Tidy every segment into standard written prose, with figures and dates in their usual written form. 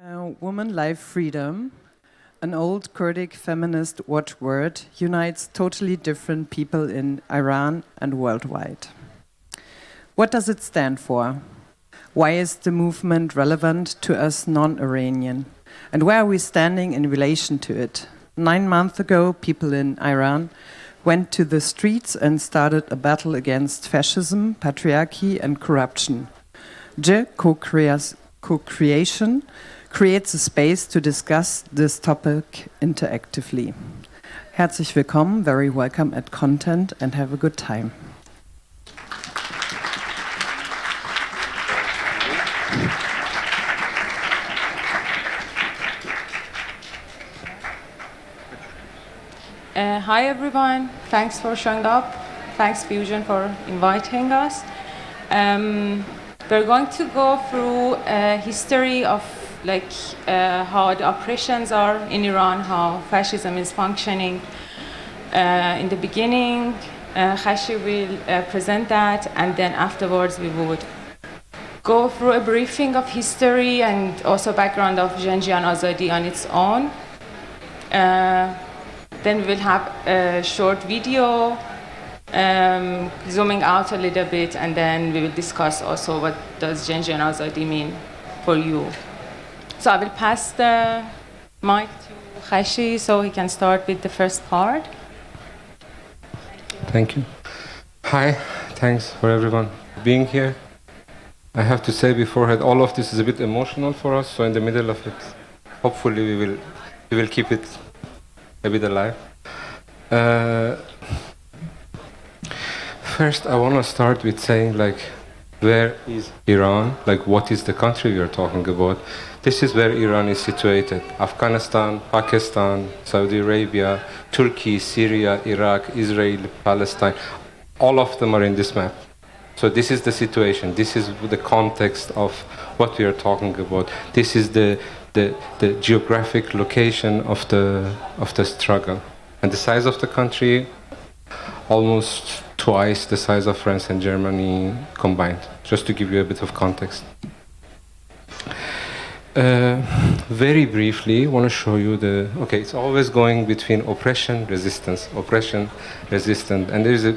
Woman, life, freedom, an old Kurdish feminist watchword, unites totally different people in Iran and worldwide. What does it stand for? Why is the movement relevant to us non-Iranian? And where are we standing in relation to it? 9 months ago, people in Iran went to the streets and started a battle against fascism, patriarchy, and corruption. Cocreation creates a space to discuss this topic interactively. Herzlich willkommen, very welcome at Content, and have a good time. Hi everyone, thanks for showing up. Thanks Fusion for inviting us. We're going to go through a history of how the oppressions are in Iran, how fascism is functioning. In the beginning, Khashi will present that, and then afterwards we would go through a briefing of history and also background of Jin Jiyan Azadi on its own. Then we will have a short video, zooming out a little bit, and then we will discuss also what does Jin Jiyan Azadi mean for you. So I will pass the mic to Khashi so he can start with the first part. Thank you. Hi, thanks for everyone being here. I have to say beforehand, all of this is a bit emotional for us, so in the middle of it, hopefully we will keep it a bit alive. First, I want to start with saying, where is Iran? What is the country we are talking about? This is where Iran is situated. Afghanistan, Pakistan, Saudi Arabia, Turkey, Syria, Iraq, Israel, Palestine, all of them are in this map. So this is the situation. This is the context of what we are talking about. This is the geographic location of the struggle. And the size of the country, almost twice the size of France and Germany combined, just to give you a bit of context. Very briefly, I want to show you it's always going between oppression, resistance, and there is a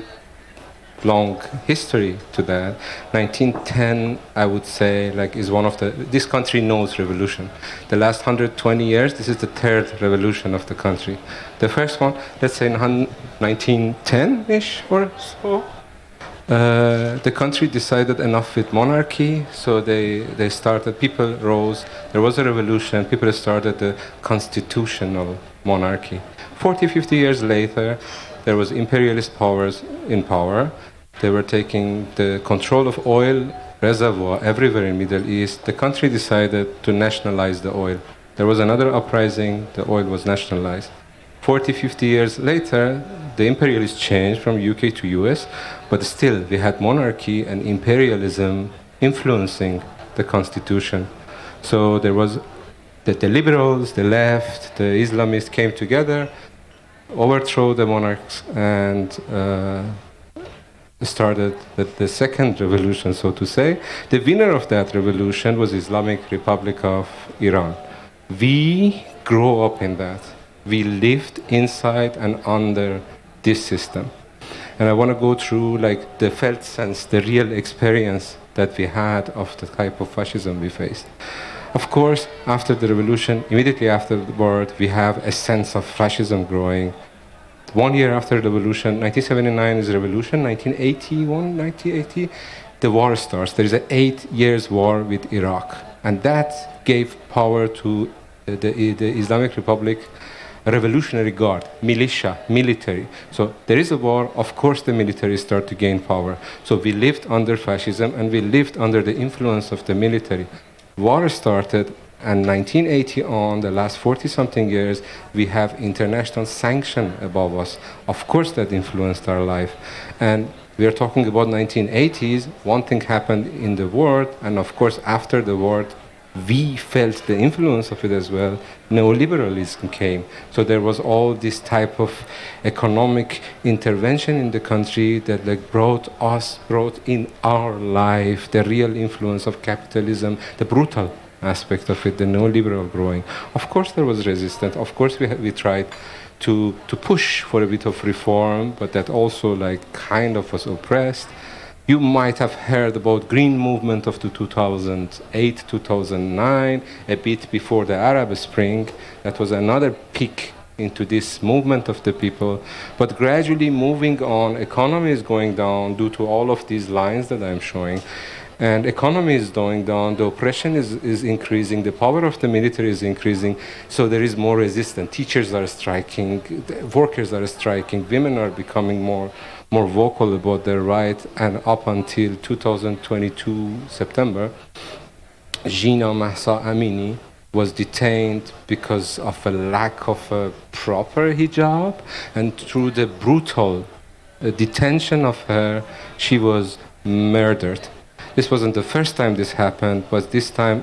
long history to that. 1910, I would say, is one of this country knows revolution. The last 120 years, this is the third revolution of the country. The first one, let's say 1910-ish or so, the country decided enough with monarchy, so they started, people rose, there was a revolution, people started the constitutional monarchy. 40, 50 years later, there was imperialist powers in power. They were taking the control of oil reservoir everywhere in Middle East. The country decided to nationalize the oil. There was another uprising, the oil was nationalized. 40, 50 years later, the imperialists changed from UK to US, but still we had monarchy and imperialism influencing the constitution. So there was the liberals, the left, the Islamists came together, overthrow the monarchs, and started the second revolution, so to say. The winner of that revolution was Islamic Republic of Iran. We grew up in that. We lived inside and under this system. And I want to go through the felt sense, the real experience that we had of the type of fascism we faced. Of course, after the revolution, immediately afterward, we have a sense of fascism growing. 1 year after the revolution, 1979 is the revolution, 1980, the war starts. There is an 8 years war with Iraq. And that gave power to the Islamic Republic Revolutionary Guard, militia, military. So there is a war, of course the military start to gain power. So we lived under fascism and we lived under the influence of the military. War started, and 1980 on, the last 40-something years, we have international sanction above us. Of course that influenced our life. And we are talking about 1980s, one thing happened in the world, and of course after the war, we felt the influence of it as well. Neoliberalism came. So there was all this type of economic intervention in the country that brought in our life the real influence of capitalism, the brutal aspect of it, the neoliberal growing. Of course there was resistance. Of course we tried to push for a bit of reform, but that also like kind of was oppressed. You might have heard about green movement of the 2008, 2009, a bit before the Arab Spring. That was another peak into this movement of the people. But gradually moving on, economy is going down due to all of these lines that I'm showing. And economy is going down, the oppression is increasing, the power of the military is increasing, so there is more resistance. Teachers are striking, workers are striking, women are becoming more vocal about their right, and up until 2022 September, Jina Mahsa Amini was detained because of a lack of a proper hijab, and through the brutal detention of her, she was murdered. This wasn't the first time this happened, but this time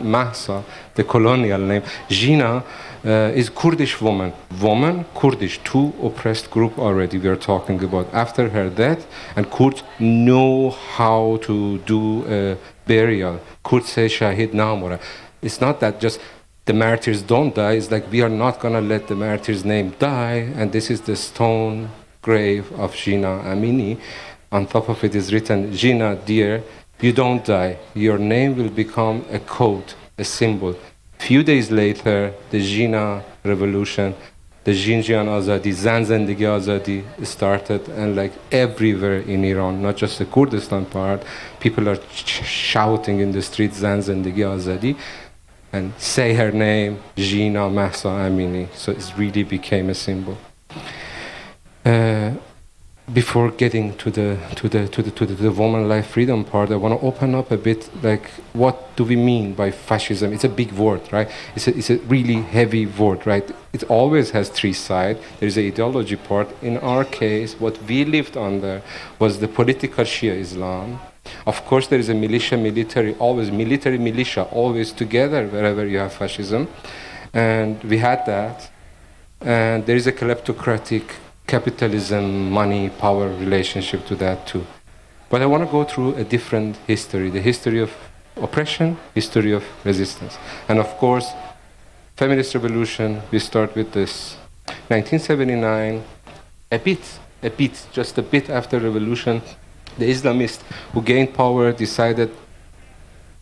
Mahsa, the colonial name, Jina, is Kurdish woman. Woman, Kurdish, two oppressed group already we are talking about. After her death, and Kurds know how to do a burial. Kurds say Shahid Namura. It's not that just the martyrs don't die, it's like we are not going to let the martyrs' name die, and this is the stone grave of Jina Amini. On top of it is written, Jina, dear, you don't die. Your name will become a code, a symbol. Few days later, the Jina revolution, the Jin Jiyan Azadi, Zendegi Azadi started, and like everywhere in Iran, not just the Kurdistan part, people are shouting in the streets, Zendegi Azadi, and say her name, Jina Mahsa Amini. So it really became a symbol. Before getting to the woman life freedom part, I want to open up a bit, like, what do we mean by fascism? It's a big word, right? It's a really heavy word, right? It always has three sides. There's the ideology part. In our case, what we lived under was the political Shia Islam. Of course, there is a military, always military militia, always together wherever you have fascism. And we had that. And there is a kleptocratic capitalism, money, power relationship to that too. But I want to go through a different history, the history of oppression, history of resistance. And of course, feminist revolution, we start with this. 1979, just a bit after revolution, the Islamists who gained power decided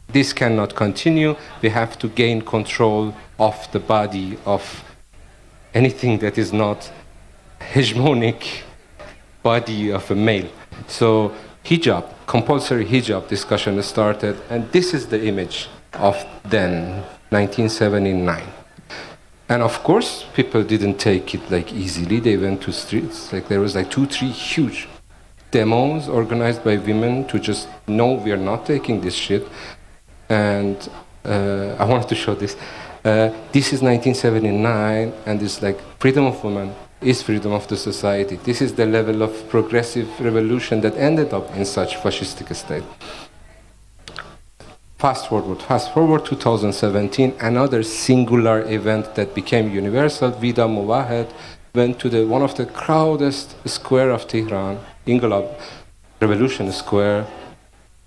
this cannot continue, we have to gain control of the body of anything that is not hegemonic body of a male. So hijab, compulsory hijab discussion started, and this is the image of then, 1979. And of course, people didn't take it like easily. They went to streets. Like there was like 2-3 huge demos organized by women to just know we are not taking this shit. And I wanted to show this. This is 1979, and it's like freedom of women is freedom of the society. This is the level of progressive revolution that ended up in such fascistic state. Fast forward 2017, another singular event that became universal. Vida Mowahed went to one of the crowdest square of Tehran, Inqilab Revolution Square.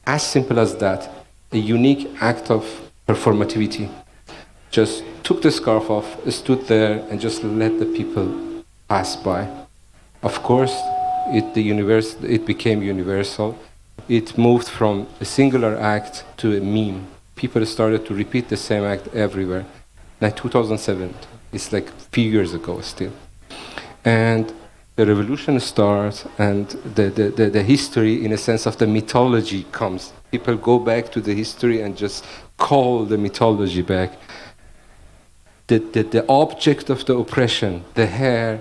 As simple as that, a unique act of performativity. Just took the scarf off, stood there, and just let the people pass by. Of course, it became universal. It moved from a singular act to a meme. People started to repeat the same act everywhere. Like 2007, it's like a few years ago still. And the revolution starts, and the history, in a sense of the mythology, comes. People go back to the history and just call the mythology back. The object of the oppression, the hair,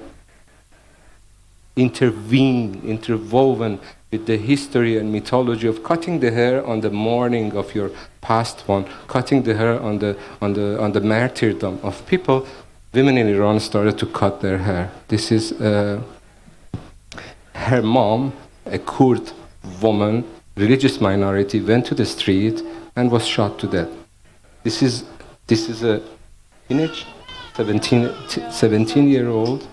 interwoven with the history and mythology of cutting the hair on the morning of your past one, cutting the hair on the martyrdom of people. Women in Iran started to cut their hair. This is her mom, a Kurd woman, religious minority, went to the street and was shot to death. This is a teenage, 17-year-old,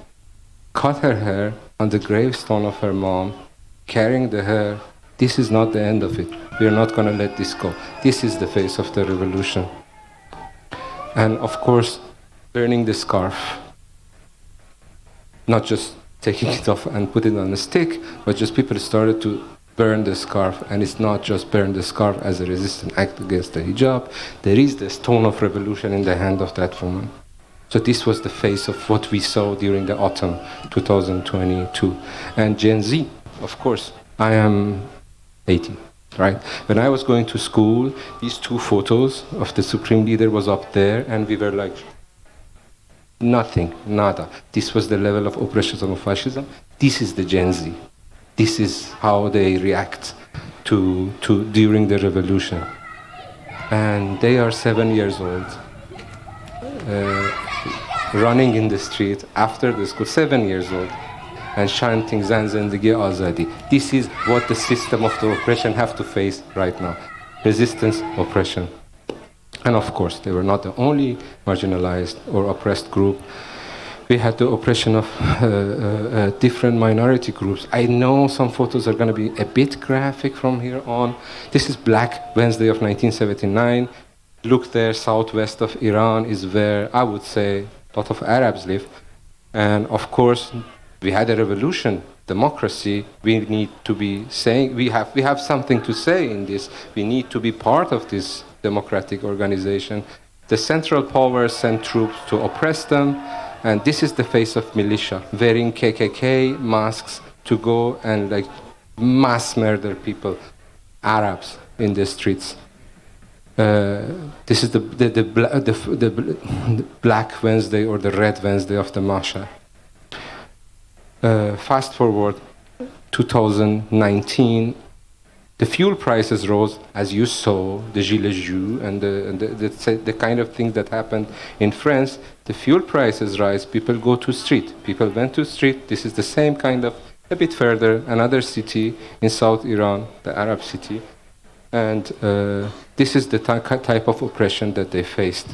cut her hair on the gravestone of her mom, carrying the hair. This is not the end of it. We are not going to let this go. This is the face of the revolution. And of course, burning the scarf. Not just taking it off and put it on a stick, but just people started to burn the scarf. And it's not just burn the scarf as a resistant act against the hijab. There is the stone of revolution in the hand of that woman. So this was the face of what we saw during the autumn 2022. And Gen Z, of course, I am 80, right? When I was going to school, these two photos of the Supreme Leader was up there, and we were like, nothing, nada. This was the level of oppression of fascism. This is the Gen Z. This is how they react to during the revolution. And they are 7 years old, running in the street after the school, 7 years old, and chanting زندگی آزادی. This is what the system of the oppression have to face right now. Resistance, oppression. And of course, they were not the only marginalized or oppressed group. We had the oppression of different minority groups. I know some photos are going to be a bit graphic from here on. This is Black Wednesday of 1979. Look there, southwest of Iran is where I would say a lot of Arabs live. And of course, we had a revolution, democracy. We need to be saying, we have something to say in this. We need to be part of this democratic organization. The central power sent troops to oppress them. And this is the face of militia, wearing KKK masks to go and like mass murder people, Arabs in the streets. This is the Black Wednesday or the Red Wednesday of the Masha. Fast forward, 2019, the fuel prices rose, as you saw, the gilets jaunes and the kind of thing that happened in France. The fuel prices rise, people go to street. People went to street. This is the same kind of, a bit further, another city in South Iran, the Arab city. And this is the type of oppression that they faced.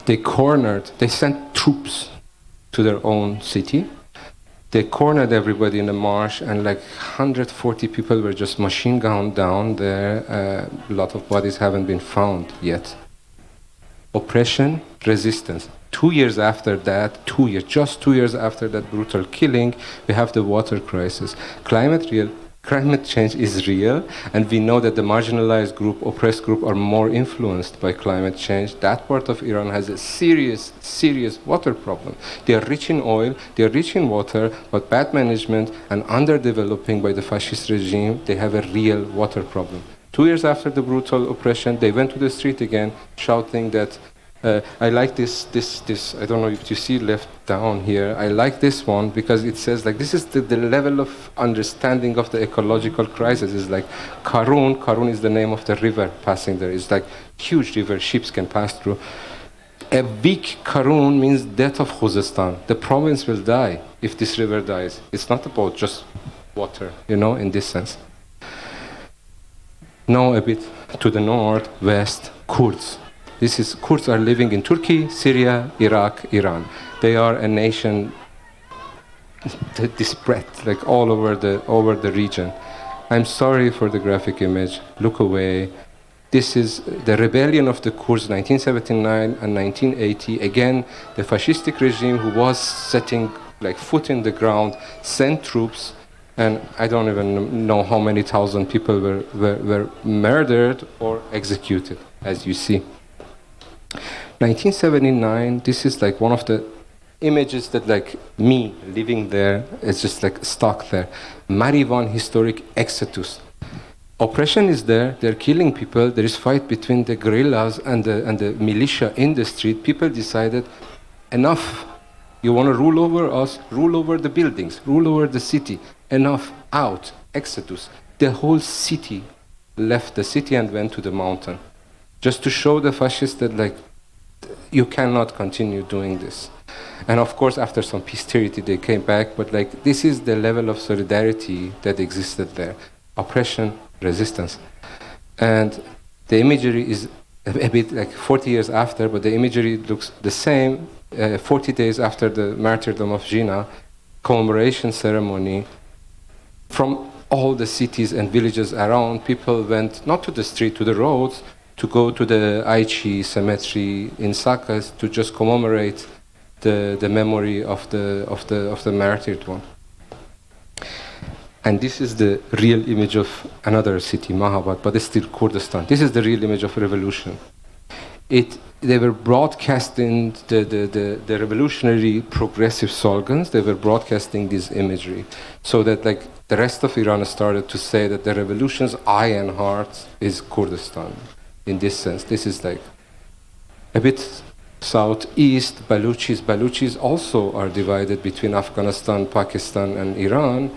They sent troops to their own city. They cornered everybody in the marsh, and like 140 people were just machine gunned down there. A lot of bodies haven't been found yet. Oppression, resistance. 2 years after that, just 2 years after that brutal killing, we have the water crisis. Climate change is real, and we know that the marginalized group, oppressed group, are more influenced by climate change. That part of Iran has a serious, serious water problem. They are rich in oil, they are rich in water, but bad management and underdeveloping by the fascist regime, they have a real water problem. 2 years after the brutal oppression, they went to the street again, shouting that I like this, I don't know if you see left down here, I like this one because it says like, this is the level of understanding of the ecological crisis. It's like Karun is the name of the river passing there. It's like huge river, ships can pass through. A weak Karun means death of Khuzestan. The province will die if this river dies. It's not about just water, in this sense. Now a bit to the north, west, Kurds. Kurds are living in Turkey, Syria, Iraq, Iran. They are a nation disparate, like all over the region. I'm sorry for the graphic image. Look away. This is the rebellion of the Kurds, 1979 and 1980. Again, the fascistic regime who was setting like foot in the ground sent troops, and I don't even know how many thousand people were murdered or executed, as you see. 1979, this is like one of the images that like me living there is just like stuck there. Marivan historic exodus. Oppression is there, they're killing people, there is fight between the guerrillas and the militia in the street. People decided, enough. You want to rule over us, rule over the buildings, rule over the city. Enough, out, exodus. The whole city left the city and went to the mountain. Just to show the fascists that like, you cannot continue doing this. And of course, after some peace treaty, they came back, but like, this is the level of solidarity that existed there. Oppression, resistance. And the imagery is a bit like 40 years after, but the imagery looks the same. 40 days after the martyrdom of Jinnah, commemoration ceremony, from all the cities and villages around, people went not to the street, to the roads, to go to the Aichi cemetery in Saqqez to just commemorate the memory of the martyred one. And this is the real image of another city, Mahabad, but it's still Kurdistan. This is the real image of revolution. They were broadcasting the revolutionary progressive slogans. They were broadcasting this imagery, so that like the rest of Iran started to say that the revolution's eye and heart is Kurdistan. In this sense, this is like a bit southeast. Baluchis also are divided between Afghanistan, Pakistan, and Iran.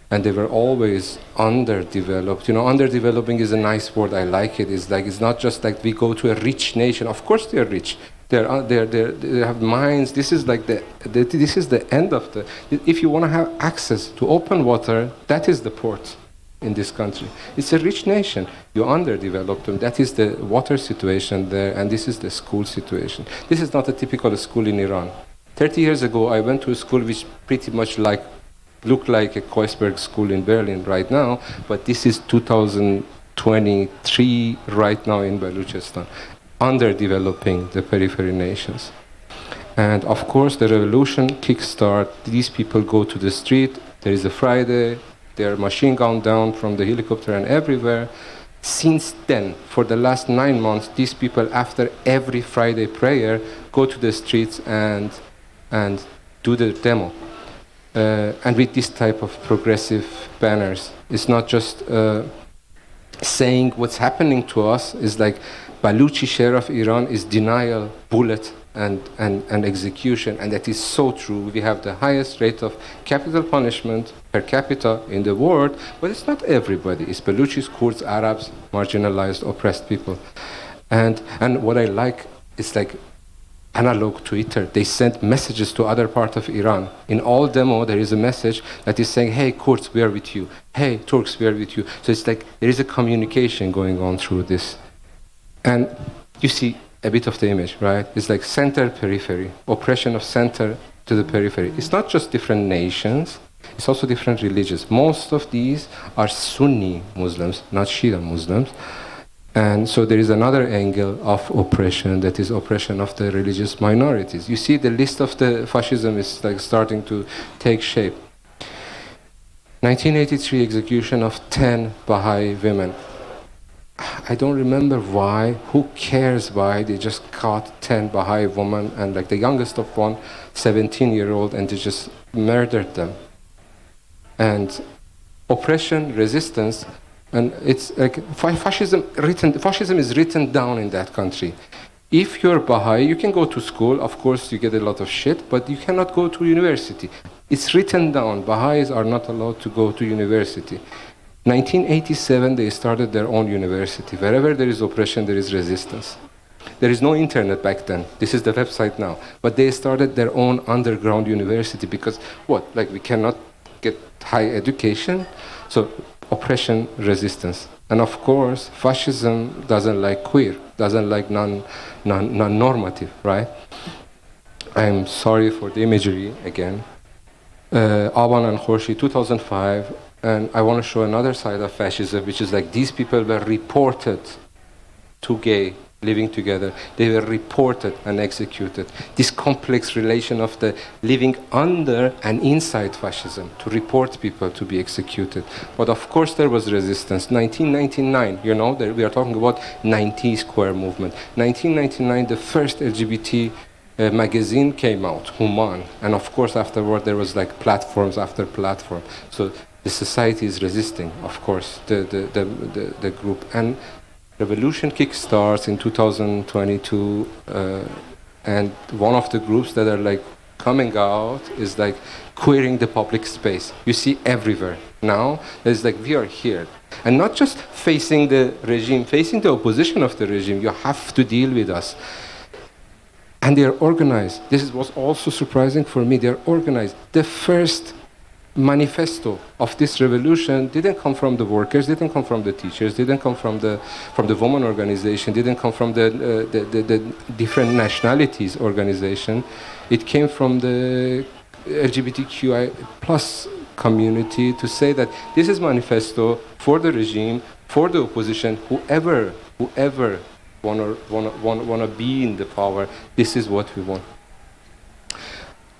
And they were always underdeveloped. You know, underdeveloping is a nice word. I like it. It's like it's not just like we go to a rich nation. Of course, they are rich. They have minds. This is like this is the end of the. If you want to have access to open water, that is the port in this country. It's a rich nation. You underdeveloped them. That is the water situation there, and this is the school situation. This is not a typical school in Iran. 30 years ago, I went to a school which pretty much look like a Kreuzberg school in Berlin right now, but this is 2023 right now in Baluchistan, underdeveloping the periphery nations. And of course, the revolution kickstart. These people go to the street. There is a Friday. They are machine gunned down from the helicopter and everywhere. Since then, for the last 9 months, these people, after every Friday prayer, go to the streets and do the demo. And with this type of progressive banners, it's not just saying what's happening to us. It's like Baluchi share of Iran is denial, bullet, and execution, and that is so true. We have the highest rate of capital punishment per capita in the world, but it's not everybody. It's Baluchis, Kurds, Arabs, marginalized, oppressed people. And what I like is like analog Twitter. They send messages to other parts of Iran. In all demo, there is a message that is saying, hey, Kurds, we are with you. Hey, Turks, we are with you. So it's like there is a communication going on through this. And you see a bit of the image, right? It's like center, periphery, oppression of center to the periphery. It's not just different nations, it's also different religions. Most of these are Sunni Muslims, not Shia Muslims. And so there is another angle of oppression, that is oppression of the religious minorities. You see the list of the fascism is like starting to take shape. 1983 execution of 10 Baha'i women. I don't remember why, who cares why, they just caught 10 Baha'i women and like the youngest of one, 17-year-old, and they just murdered them. And oppression, resistance, and it's like fascism is written down in that country. If you're Baha'i, you can go to school. Of course, you get a lot of shit, but you cannot go to university. It's written down. Baha'is are not allowed to go to university. 1987, they started their own university. Wherever there is oppression, there is resistance. There is no internet back then. This is the website now. But they started their own underground university because what? Like we cannot get high education. So oppression, resistance. And of course, fascism doesn't like queer, doesn't like non-normative, right? I'm sorry for the imagery again. Aban and Khorshid, 2005, and I want to show another side of fascism, which is like these people were reported to gay living together. They were reported and executed. This complex relation of the living under and inside fascism to report people to be executed. But of course there was resistance. 1999, you know, we are talking about 90 Square movement. 1999, the first LGBT magazine came out, Human. And of course afterward there was like platforms after platform. So the society is resisting, of course, the group. And revolution kickstarts in 2022, and one of the groups that are like coming out is like queering the public space. You see everywhere now. There's like we are here, and not just facing the regime, facing the opposition of the regime. You have to deal with us, and they are organized. This was also surprising for me. They are organized. The first manifesto of this revolution didn't come from the workers, didn't come from the teachers, didn't come from the women organization, didn't come from the different nationalities organization. It came from the LGBTQI plus community to say that this is manifesto for the regime, for the opposition, whoever want to be in the power. This is what we want.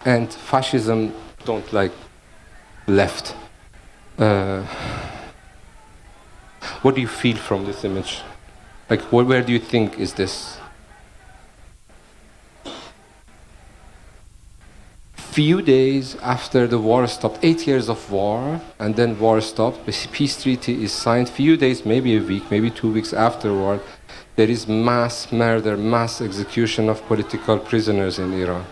And fascism don't like left. What do you feel from this image? Like, where do you think is this? Few days after the war stopped, 8 years of war, and then war stopped, the peace treaty is signed. Few days, maybe a week, maybe 2 weeks afterward, there is mass murder, mass execution of political prisoners in Iran.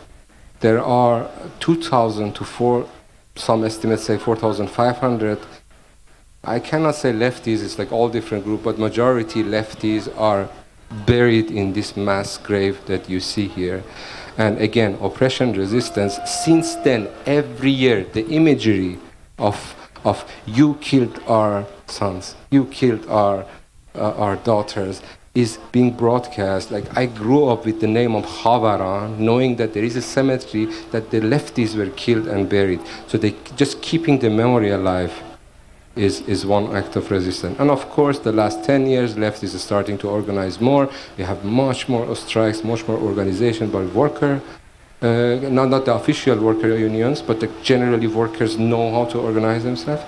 There are 2,000 to some estimates say 4,500. I cannot say lefties, it's like all different groups, but majority lefties are buried in this mass grave that you see here. And again, oppression, resistance. Since then, every year, the imagery of you killed our sons, you killed our daughters, is being broadcast. Like, I grew up with the name of Havaran, knowing that there is a cemetery that the lefties were killed and buried. So they just keeping the memory alive is one act of resistance. And of course, the last 10 years, left is starting to organize more. We have much more strikes, much more organization by worker, not the official worker unions, but generally workers know how to organize themselves.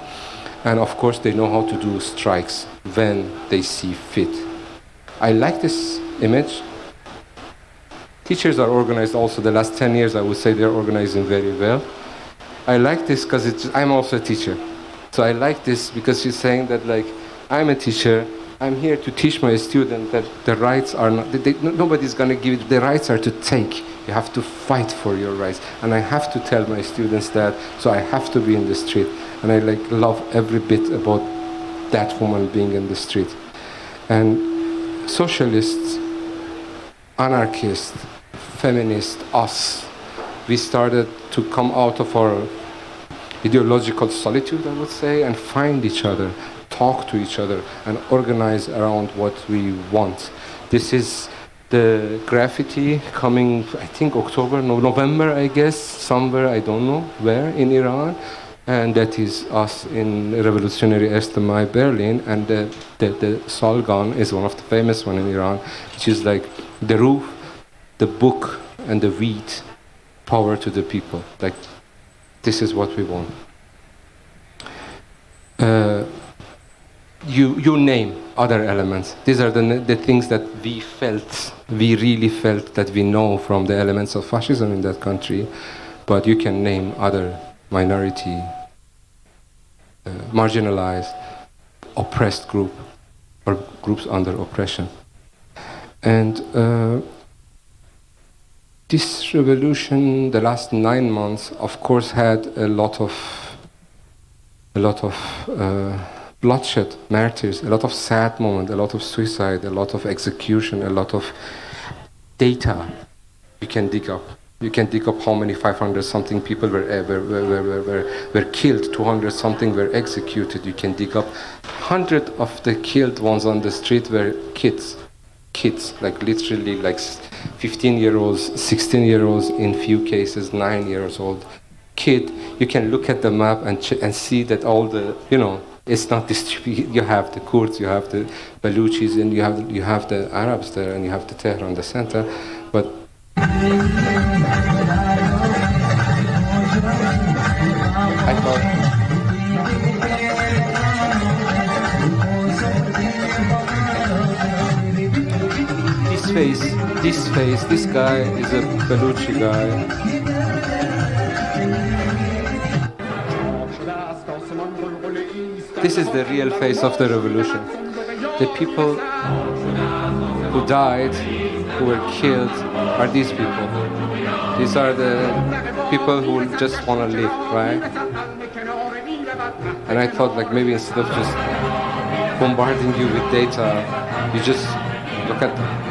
And of course, they know how to do strikes when they see fit. I like this image. Teachers are organized also. The last 10 years, I would say they're organizing very well. I like this because I'm also a teacher. So I like this because she's saying that, like, I'm a teacher, I'm here to teach my student that the rights are not, nobody's going to give it, the rights are to take. You have to fight for your rights. And I have to tell my students that, so I have to be in the street. And I love every bit about that woman being in the street. And socialists, anarchists, feminists, us, we started to come out of our ideological solitude, I would say, and find each other, talk to each other, and organize around what we want. This is the graffiti coming, I think, November, I guess, somewhere, I don't know where, in Iran. And that is us in Revolutionary Erste Mai, Berlin. And the solgan is one of the famous one in Iran, which is like the roof, the book, and the wheat, power to the people. Like, this is what we want. You name other elements. These are the things that we really felt that we know from the elements of fascism in that country, but you can name other minority, marginalized, oppressed group, or groups under oppression. And this revolution, the last 9 months, of course, had a lot of bloodshed, martyrs, a lot of sad moments, a lot of suicide, a lot of execution, a lot of data you can dig up. You can dig up how many 500-something people were killed, 200-something were executed. You can dig up 100 of the killed ones on the street were kids, like literally like 15-year-olds, 16-year-olds, in few cases 9-years-old kid. You can look at the map and see that all the, it's not distributed. You have the Kurds, you have the Baluchis, and you have the Arabs there, and you have the Tehran, the center. But I thought this guy is a Baluchi guy. This is the real face of the revolution. The people who died, who were killed, are these people. These are the people who just want to live, right? And I thought, like, maybe instead of just bombarding you with data, you just look at them.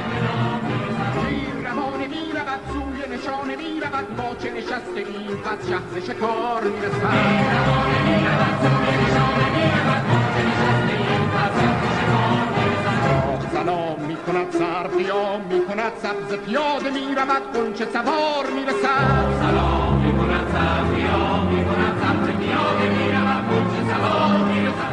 سلام می کند سر قیام می کند سبز پیاده می رود غنچه سوار می رسد سلام می کند سر قیام می کند سبز پیاده می رود غنچه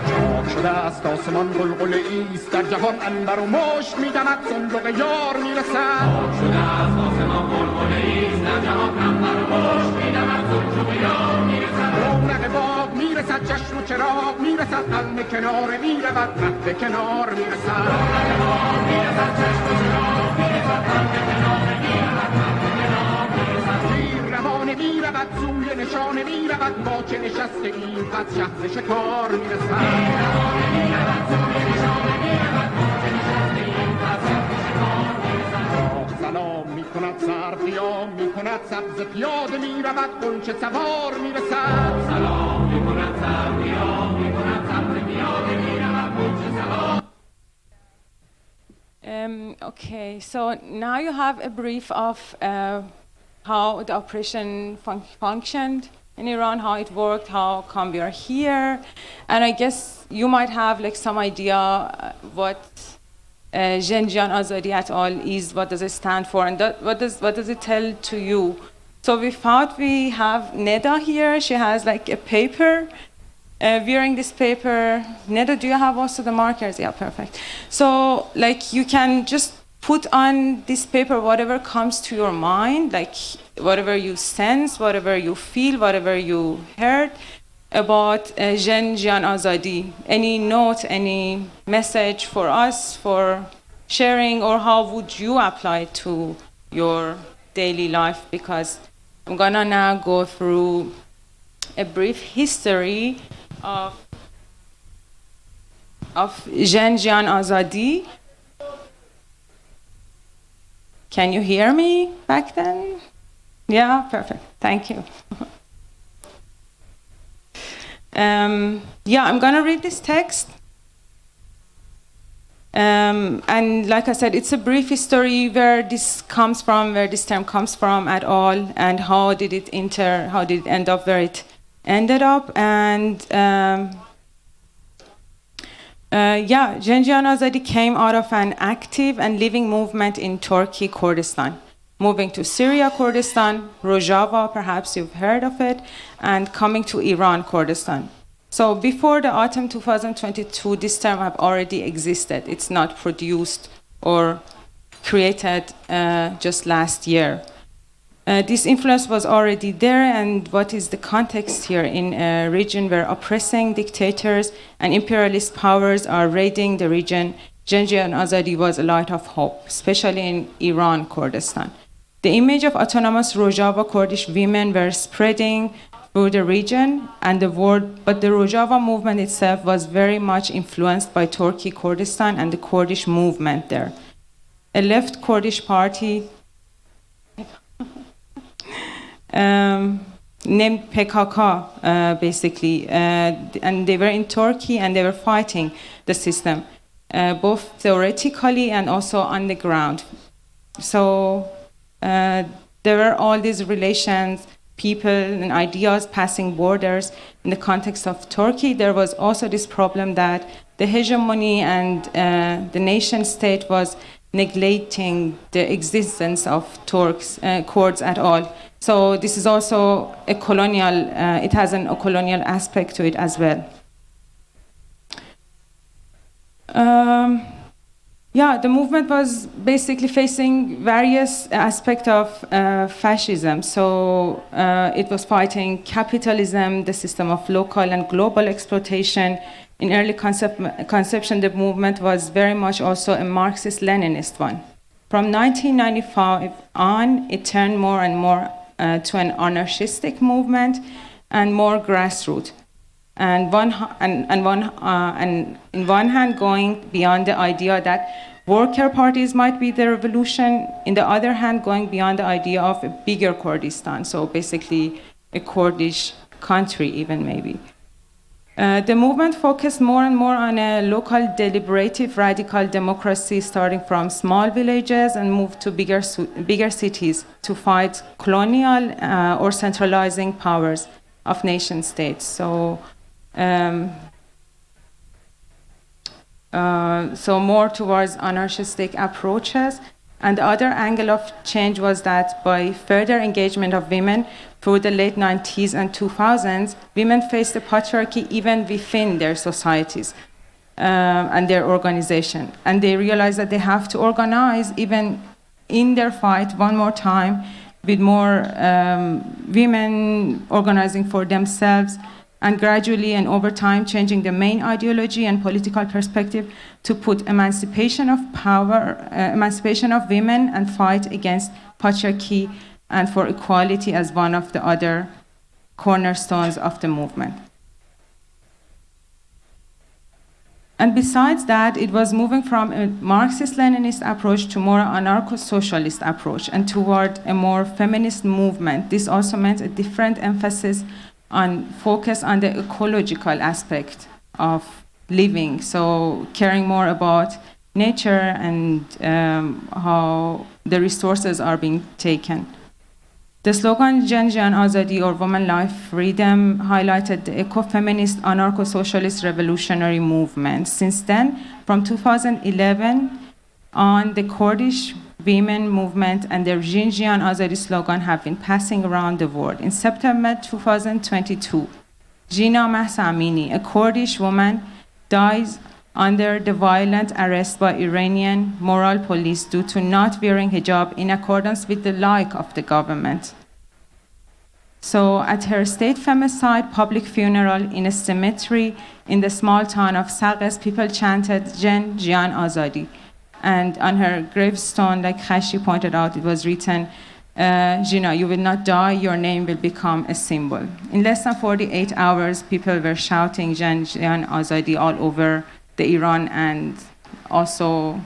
چاک شده است آسمان قلقل ایست در جهان انبر و مشک میدمد صندوق یار میرسد چاک شده است آسمان قلقل ایست در جهان انبر و مشک میدمد صندوق یار میرسد رونق باغ میرسد چشم و چراغ میرسد قلم کنار میرود مهد کنار میرسد رونق باغ میرسد چشم و چراغ میرسد قلم کنار میرود مهد کنار میرسد تیر روانه میرود سوی نشانه میرود با چه نشسته این قد شهر شکار میرسد تیر روانه میرود سوی نشانه میرود با چه نشسته این قد شهر شکار میرسد سلام میکند سر قیام میکند سبز پیاده میرود غنچه سوار میرسد سلام میکند سر قیام میکند سبز پیاده میرود غنچه سوار. Okay, so now you have a brief of how the operation functioned in Iran, how it worked, how come we are here, and I guess you might have like some idea what Jin Jiyan Azadi et al. Is, what does it stand for, and what does it tell to you? So we thought we have Neda here. She has like a paper. Wearing this paper, Neda, do you have also the markers? Yeah, perfect. So like you can just put on this paper whatever comes to your mind, like whatever you sense, whatever you feel, whatever you heard about Jin Jiyan Azadi. Any note, any message for us for sharing, or how would you apply it to your daily life? Because I'm gonna now go through a brief history of Jin Jiyan Azadi. Can you hear me back then? Yeah, perfect. Thank you. Yeah, I'm going to read this text. And like I said, it's a brief history where this comes from, where this term comes from at all, and how did it end up where it ended up. And yeah, Jin Jiyan Azadi came out of an active and living movement in Turkey, Kurdistan, moving to Syria, Kurdistan, Rojava, perhaps you've heard of it, and coming to Iran, Kurdistan. So before the autumn 2022, this term have already existed. It's not produced or created just last year. This influence was already there, and what is the context here in a region where oppressing dictators and imperialist powers are raiding the region? Jin Jiyan Azadi was a light of hope, especially in Iran, Kurdistan. The image of autonomous Rojava Kurdish women were spreading through the region and the world, but the Rojava movement itself was very much influenced by Turkey, Kurdistan, and the Kurdish movement there. A left Kurdish party named PKK, basically, and they were in Turkey and they were fighting the system, both theoretically and also on the ground. So there were all these relations, people and ideas passing borders. In the context of Turkey, there was also this problem that the hegemony and the nation state was neglecting the existence of Kurds at all. So this is also a colonial, it has a colonial aspect to it as well. Yeah, the movement was basically facing various aspects of fascism. So it was fighting capitalism, the system of local and global exploitation. In early conception, the movement was very much also a Marxist-Leninist one. From 1995 on, it turned more and more to an anarchistic movement and more grassroots. And in one hand, going beyond the idea that worker parties might be the revolution. In the other hand, going beyond the idea of a bigger Kurdistan, so basically a Kurdish country, even maybe. The movement focused more and more on a local, deliberative, radical democracy, starting from small villages and moved to bigger cities to fight colonial or centralizing powers of nation states. So more towards anarchistic approaches. And the other angle of change was that by further engagement of women through the late 90s and 2000s, women faced the patriarchy even within their societies and their organization. And they realized that they have to organize even in their fight one more time, with more women organizing for themselves, and gradually and over time changing the main ideology and political perspective to put emancipation of power, emancipation of women, and fight against patriarchy and for equality as one of the other cornerstones of the movement. And besides that, it was moving from a Marxist-Leninist approach to more anarcho-socialist approach and toward a more feminist movement. This also meant a different emphasis on focus on the ecological aspect of living, so caring more about nature and how the resources are being taken. The slogan Jin Jiyan Azadi, or Woman Life Freedom, highlighted the eco-feminist anarcho-socialist revolutionary movement. Since then, from 2011 on, the Kurdish women movement and their Jin Jiyan Azadi slogan have been passing around the world. In September 2022, Jina Mahsa Amini, a Kurdish woman, dies under the violent arrest by Iranian moral police due to not wearing hijab in accordance with the like of the government. So at her state femicide public funeral in a cemetery in the small town of Saqqez, people chanted Jin Jiyan Azadi. And on her gravestone, like Khashi pointed out, it was written, Jina, you will not die, your name will become a symbol. In less than 48 hours, people were shouting Jin Jiyan Azadi all over the Iran, and also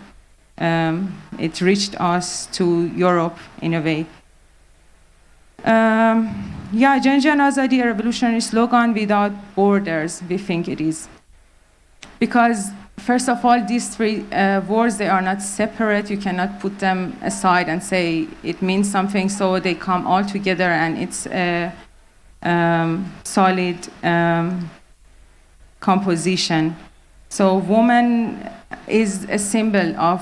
it reached us to Europe in a way. Jin Jiyan Azadi, a revolutionary slogan without borders, we think it is. Because first of all, these three words, they are not separate. You cannot put them aside and say it means something, so they come all together and it's a solid composition. So woman is a symbol of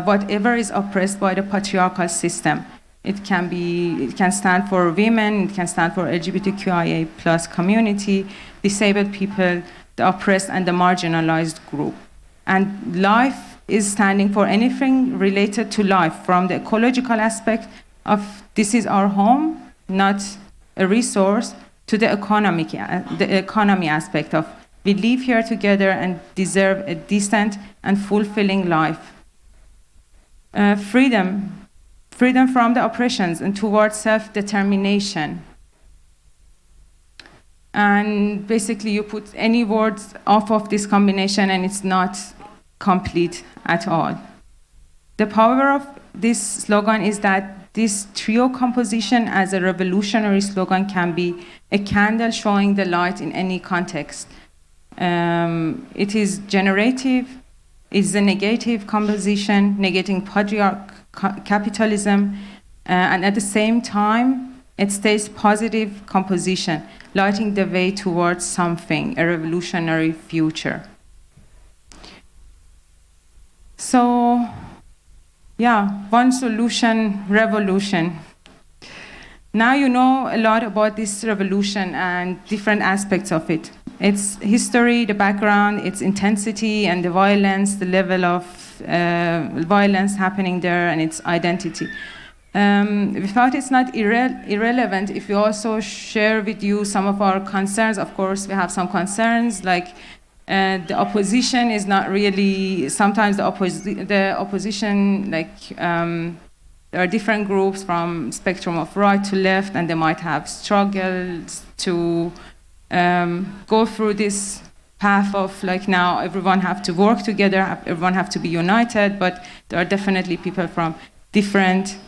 whatever is oppressed by the patriarchal system. It can stand for women, it can stand for LGBTQIA plus community, disabled people, the oppressed and the marginalized group. And life is standing for anything related to life, from the ecological aspect of this is our home, not a resource, to the economy aspect of we live here together and deserve a decent and fulfilling life. Freedom from the oppressions and towards self-determination. And basically you put any words off of this combination and it's not complete at all. The power of this slogan is that this trio composition as a revolutionary slogan can be a candle showing the light in any context. It is generative, it's a negative composition, negating capitalism, and at the same time, it stays positive composition, lighting the way towards something, a revolutionary future. So, yeah, one solution, revolution. Now you know a lot about this revolution and different aspects of it. Its history, the background, its intensity, and the violence, the level of violence happening there, and its identity. We thought it's not irrelevant if we also share with you some of our concerns. Of course, we have some concerns, like the opposition is not really, sometimes the opposition, like there are different groups from spectrum of right to left, and they might have struggles to go through this path of like now everyone have to work together, everyone have to be united, but there are definitely people from different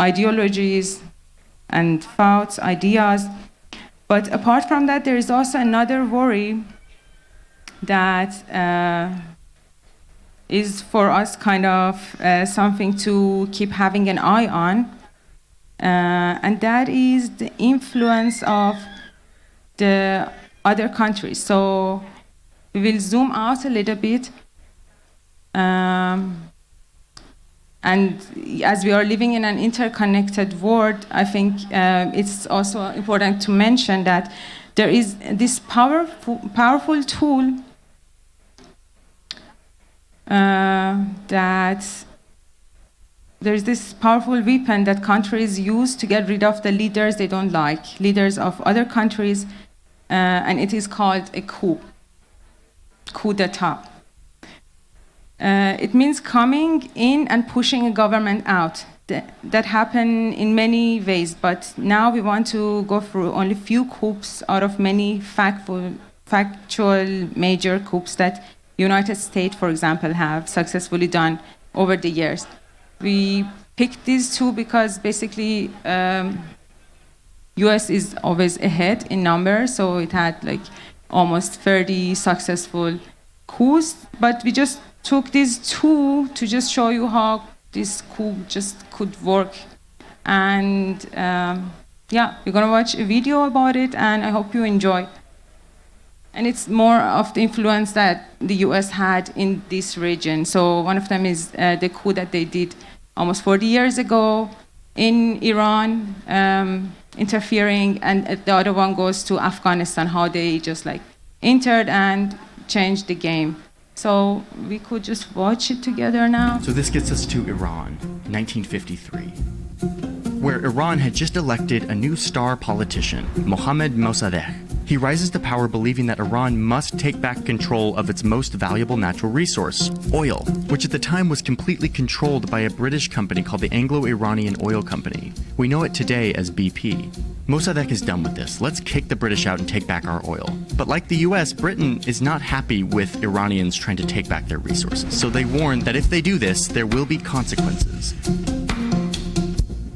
ideologies and thoughts, ideas. But apart from that, there is also another worry that is for us kind of something to keep having an eye on, and that is the influence of the other countries. So we will zoom out a little bit. And as we are living in an interconnected world, I think it's also important to mention that there is this powerful tool that there's this powerful weapon that countries use to get rid of the leaders they don't like, leaders of other countries, and it is called a coup d'etat. It means coming in and pushing a government out. That happen in many ways, but now we want to go through only few coups out of many factual major coups that United States, for example, have successfully done over the years. We picked these two because basically US is always ahead in numbers, so it had like almost 30 successful coups, but we just took these two to just show you how this coup just could work. And yeah, we're gonna watch a video about it, and I hope you enjoy. And it's more of the influence that the US had in this region. So one of them is the coup that they did almost 40 years ago in Iran, interfering, and the other one goes to Afghanistan, how they just like entered and changed the game. So we could just watch it together now. So this gets us to Iran, 1953, where Iran had just elected a new star politician, Mohammad Mossadegh. He rises to power believing that Iran must take back control of its most valuable natural resource, oil, which at the time was completely controlled by a British company called the Anglo-Iranian Oil Company. We know it today as BP. Mossadegh is done with this. Let's kick the British out and take back our oil. But like the US, Britain is not happy with Iranians trying to take back their resources. So they warn that if they do this, there will be consequences.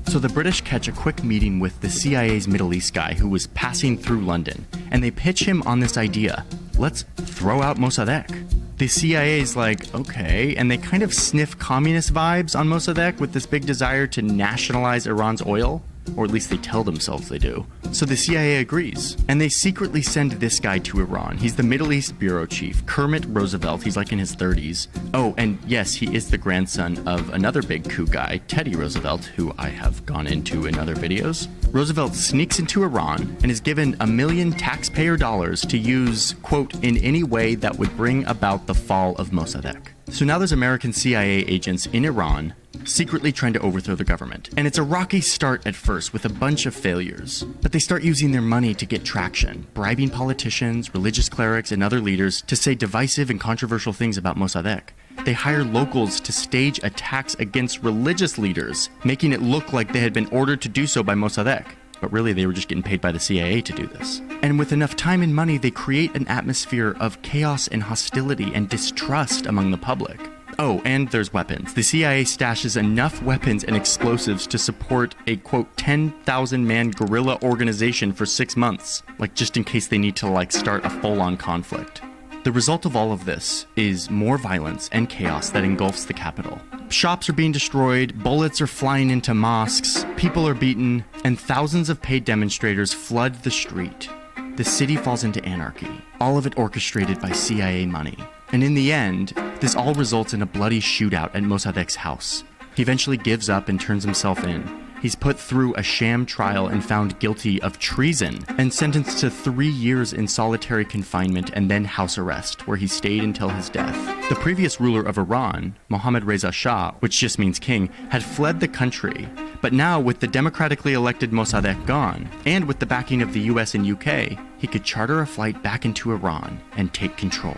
So the British catch a quick meeting with the CIA's Middle East guy who was passing through London, and they pitch him on this idea: let's throw out Mossadegh. The CIA's like, okay, and they kind of sniff communist vibes on Mossadegh with this big desire to nationalize Iran's oil, or at least they tell themselves they do. So the CIA agrees, and they secretly send this guy to Iran. He's the Middle East bureau chief, Kermit Roosevelt. He's like in his 30s. Oh, and yes, he is the grandson of another big coup guy, Teddy Roosevelt, who I have gone into in other videos. Roosevelt sneaks into Iran and is given $1 million taxpayer dollars to use, quote, in any way that would bring about the fall of Mossadegh. So now there's American CIA agents in Iran secretly trying to overthrow the government. And it's a rocky start at first with a bunch of failures. But they start using their money to get traction, bribing politicians, religious clerics, and other leaders to say divisive and controversial things about Mossadegh. They hire locals to stage attacks against religious leaders, making it look like they had been ordered to do so by Mossadegh. But really, they were just getting paid by the CIA to do this. And with enough time and money, they create an atmosphere of chaos and hostility and distrust among the public. Oh, and there's weapons. The CIA stashes enough weapons and explosives to support a, quote, 10,000-man guerrilla organization for 6 months, like just in case they need to, like, start a full-on conflict. The result of all of this is more violence and chaos that engulfs the capital. Shops are being destroyed, bullets are flying into mosques, people are beaten, and thousands of paid demonstrators flood the street. The city falls into anarchy, all of it orchestrated by CIA money. And in the end, this all results in a bloody shootout at Mossadegh's house. He eventually gives up and turns himself in. He's put through a sham trial and found guilty of treason and sentenced to 3 years in solitary confinement and then house arrest, where he stayed until his death. The previous ruler of Iran, Mohammad Reza Shah, which just means king, had fled the country. But now, with the democratically elected Mossadegh gone, and with the backing of the US and UK, he could charter a flight back into Iran and take control.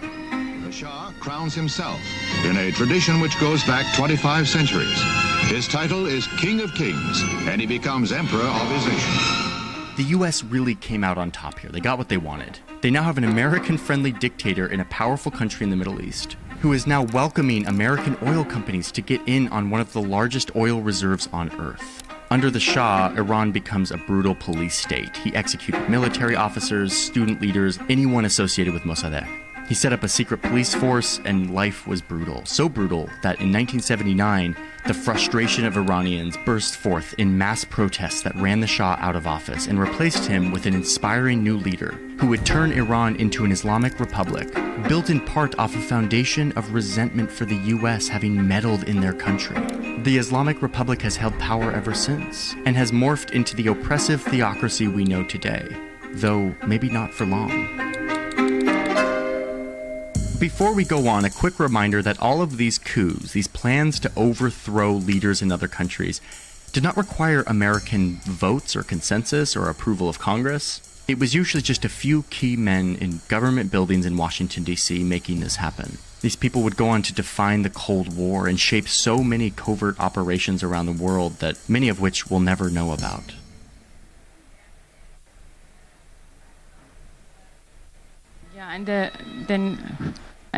The Shah crowns himself in a tradition which goes back 25 centuries. His title is King of Kings, and he becomes Emperor of his nation. The US really came out on top here. They got what they wanted. They now have an American-friendly dictator in a powerful country in the Middle East, who is now welcoming American oil companies to get in on one of the largest oil reserves on Earth. Under the Shah, Iran becomes a brutal police state. He executed military officers, student leaders, anyone associated with Mossadegh. He set up a secret police force, and life was brutal. So brutal that in 1979, the frustration of Iranians burst forth in mass protests that ran the Shah out of office and replaced him with an inspiring new leader who would turn Iran into an Islamic republic, built in part off a foundation of resentment for the US having meddled in their country. The Islamic Republic has held power ever since, and has morphed into the oppressive theocracy we know today, though maybe not for long. Before we go on, a quick reminder that all of these coups, these plans to overthrow leaders in other countries, did not require American votes or consensus or approval of Congress. It was usually just a few key men in government buildings in Washington, D.C. making this happen. These people would go on to define the Cold War and shape so many covert operations around the world that many of which we'll never know about. Yeah, and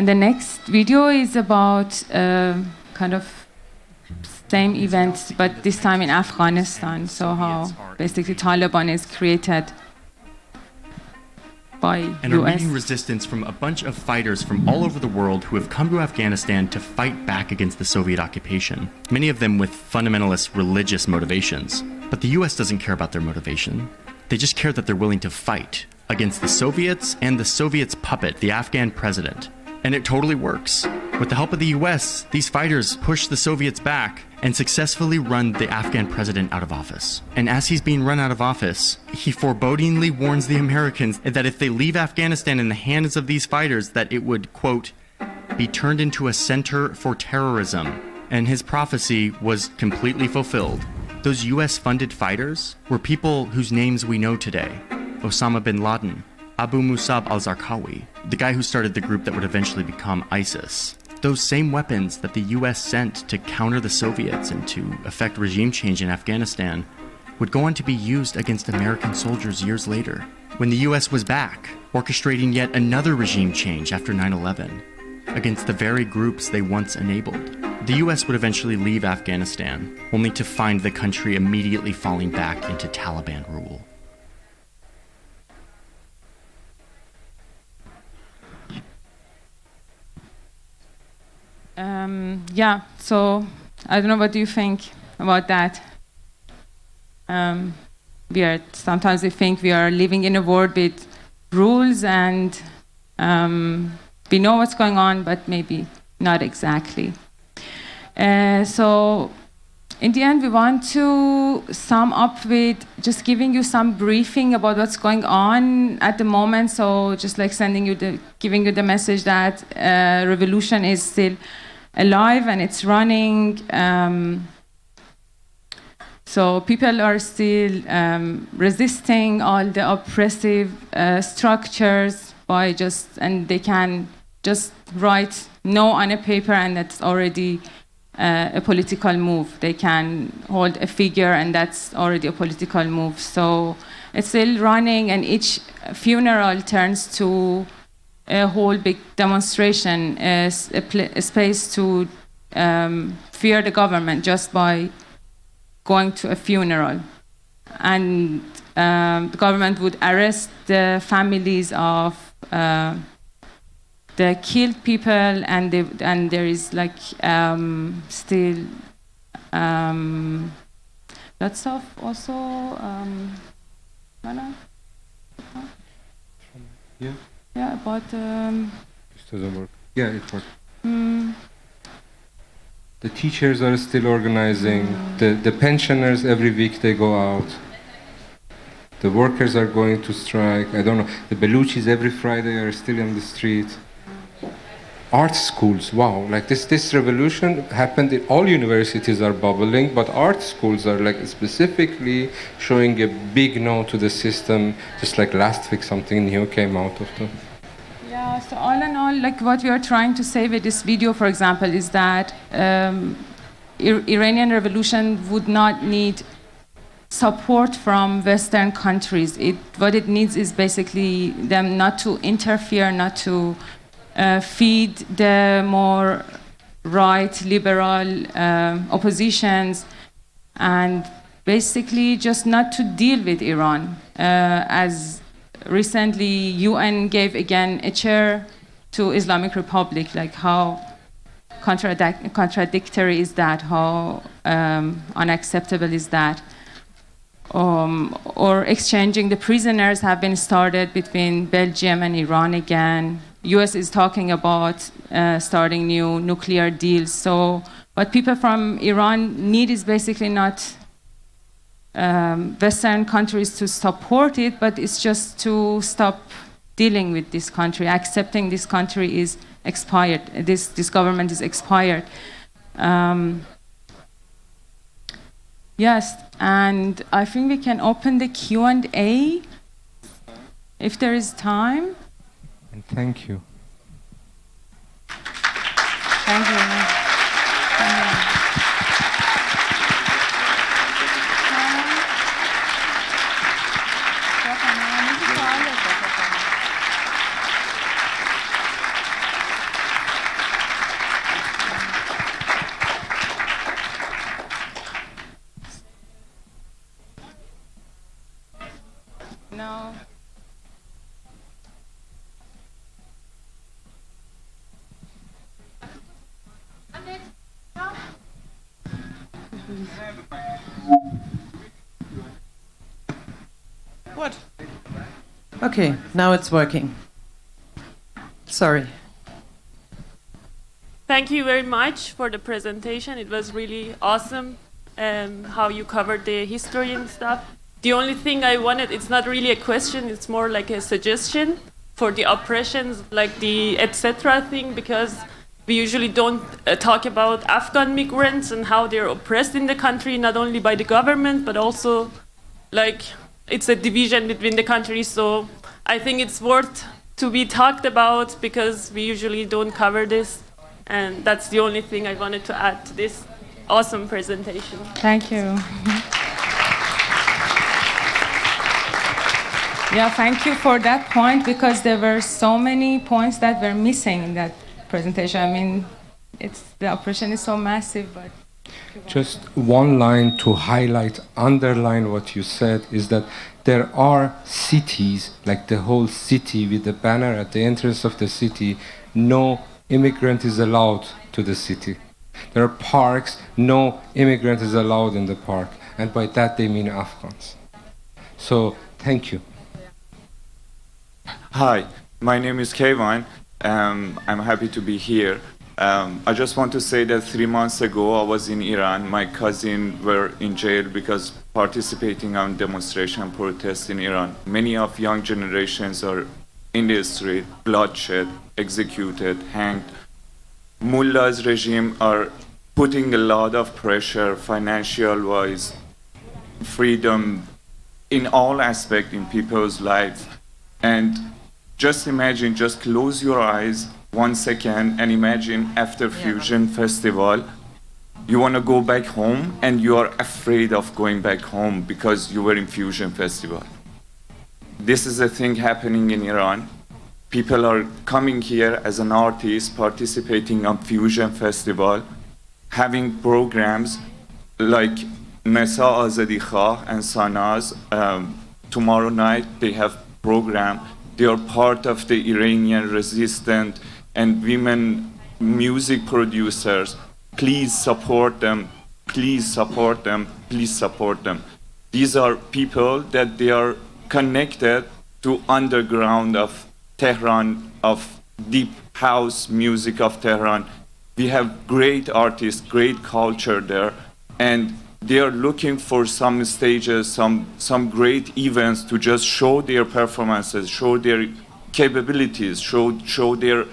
the next video is about kind of same events, but this time in Afghanistan. So how basically Taliban is created by and US. are meeting resistance from a bunch of fighters from all over the world who have come to Afghanistan to fight back against the Soviet occupation, many of them with fundamentalist religious motivations. But the US doesn't care about their motivation. They just care that they're willing to fight against the Soviets and the Soviets' puppet, the Afghan president. And it totally works. With the help of the US, these fighters push the Soviets back and successfully run the Afghan president out of office. And as he's being run out of office, he forebodingly warns the Americans that if they leave Afghanistan in the hands of these fighters, that it would, quote, be turned into a center for terrorism. And his prophecy was completely fulfilled. Those US-funded fighters were people whose names we know today. Osama bin Laden, Abu Musab al-Zarqawi, the guy who started the group that would eventually become ISIS. Those same weapons that the US sent to counter the Soviets and to effect regime change in Afghanistan would go on to be used against American soldiers years later, when the US was back, orchestrating yet another regime change after 9/11, against the very groups they once enabled. The US would eventually leave Afghanistan, only to find the country immediately falling back into Taliban rule. Yeah, so I don't know, what do you think about that? Sometimes we think we are living in a world with rules and we know what's going on, but maybe not exactly. So in the end, we want to sum up with just giving you some briefing about what's going on at the moment. So just like giving you the message that revolution is still alive and it's running. So people are still resisting all the oppressive structures and they can just write no on a paper, and that's already a political move. They can hold a figure and that's already a political move. So it's still running, and each funeral turns to a whole big demonstration, a space to fear the government just by going to a funeral. And the government would arrest the families of the killed people, and there is like still lots of also yeah, about This doesn't work. Yeah, it works. The teachers are still organizing. The pensioners, every week they go out. The workers are going to strike. I don't know. The Baluchis every Friday are still in the street. Art schools, wow, like this revolution happened in all universities are bubbling, but art schools are like specifically showing a big no to the system, just like last week something new came out of them. Yeah, so all in all, like what we are trying to say with this video, for example, is that Iranian revolution would not need support from Western countries. What it needs is basically them not to interfere, not to feed the more right, liberal oppositions, and basically just not to deal with Iran. As recently, UN gave again a chair to Islamic Republic, like how contradictory is that, how unacceptable is that? Or exchanging the prisoners have been started between Belgium and Iran again. U.S. is talking about starting new nuclear deals. So what people from Iran need is basically not Western countries to support it, but it's just to stop dealing with this country, accepting this country is expired, this government is expired. Yes, and I think we can open the Q&A if there is time. And thank you. Thank you. No. What? Okay, now it's working. Sorry. Thank you very much for the presentation. It was really awesome how you covered the history and stuff. The only thing I wanted, it's not really a question, it's more like a suggestion for the oppressions, like the etc. thing, because we usually don't talk about Afghan migrants and how they're oppressed in the country, not only by the government, but also like it's a division between the countries. So I think it's worth to be talked about because we usually don't cover this. And that's the only thing I wanted to add to this awesome presentation. Thank you. Yeah, thank you for that point, because there were so many points that were missing in that presentation. I mean, the operation is so massive, but... Just one line to highlight, underline what you said, is that there are cities, like the whole city with the banner at the entrance of the city, no immigrant is allowed to the city. There are parks, no immigrant is allowed in the park, and by that they mean Afghans. So, thank you. Hi, my name is Kayvan. I'm happy to be here. I just want to say that 3 months ago I was in Iran. My cousin were in jail because participating on demonstration protests in Iran. Many of young generations are in the street, bloodshed, executed, hanged. Mullah's regime are putting a lot of pressure, financial-wise, freedom, in all aspects in people's lives. And just imagine, just close your eyes 1 second and imagine after Fusion Festival, you want to go back home and you are afraid of going back home because you were in Fusion Festival. This is a thing happening in Iran. People are coming here as an artist, participating on Fusion Festival, having programs like Nesa Azadi and Sanaz. Tomorrow night they have program. They are part of the Iranian resistance and women music producers. Please support them. Please support them. Please support them. These are people that they are connected to underground of Tehran, of deep house music of Tehran. We have great artists, great culture there, and they are looking for some stages, some great events to just show their performances, show their capabilities, show their